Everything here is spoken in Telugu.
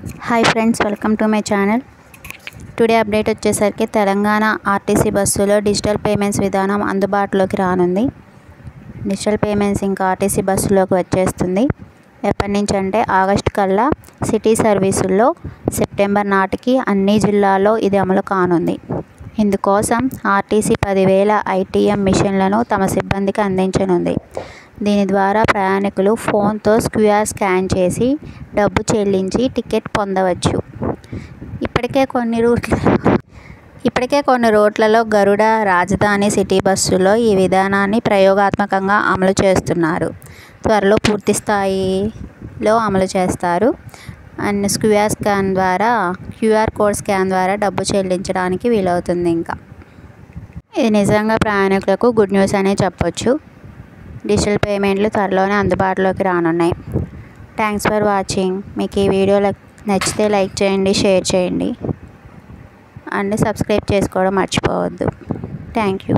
Hi friends, welcome to my channel. Today update వచ్చేసరికి తెలంగాణ ఆర్టీసీ బస్సులో డిజిటల్ పేమెంట్స్ విధానం అందుబాటులోకి రానుంది. డిజిటల్ పేమెంట్స్ ఇంకా ఆర్టీసీ బస్సులోకి వచ్చేస్తుంది. ఎప్పటి నుంచి అంటే ఆగస్టు కల్లా సిటీ సర్వీసుల్లో సెప్టెంబర్ నాటికి అన్ని జిల్లాల్లో ఇది అమలు కానుంది. ఇందుకోసం ఆర్టీసీ 10,000 ఐటీఎం మిషన్లను తమ సిబ్బందికి అందించనుంది. దీని ద్వారా ప్రయాణికులు ఫోన్తో క్యూఆర్ స్కాన్ చేసి డబ్బు చెల్లించి టికెట్ పొందవచ్చు. ఇప్పటికే కొన్ని రూట్లలో గరుడ, రాజధాని సిటీ బస్సులో ఈ విధానాన్ని ప్రయోగాత్మకంగా అమలు చేస్తున్నారు. త్వరలో పూర్తి స్థాయిలో అమలు చేస్తారు. అండ్ క్యూఆర్ కోడ్ స్కాన్ ద్వారా డబ్బు చెల్లించడానికి వీలవుతుంది. ఇంకా ఇది నిజంగా ప్రయాణికులకు గుడ్ న్యూస్ అనే చెప్పొచ్చు. డిజిటల్ పేమెంట్లు త్వరలోనే అందుబాటులోకి రానున్నాయి. Thanks for watching. మీకు ఈ వీడియో నచ్చితే లైక్ చేయండి, షేర్ చేయండి అండ్ సబ్స్క్రైబ్ చేసుకోవడం మర్చిపోవద్దు. Thank you.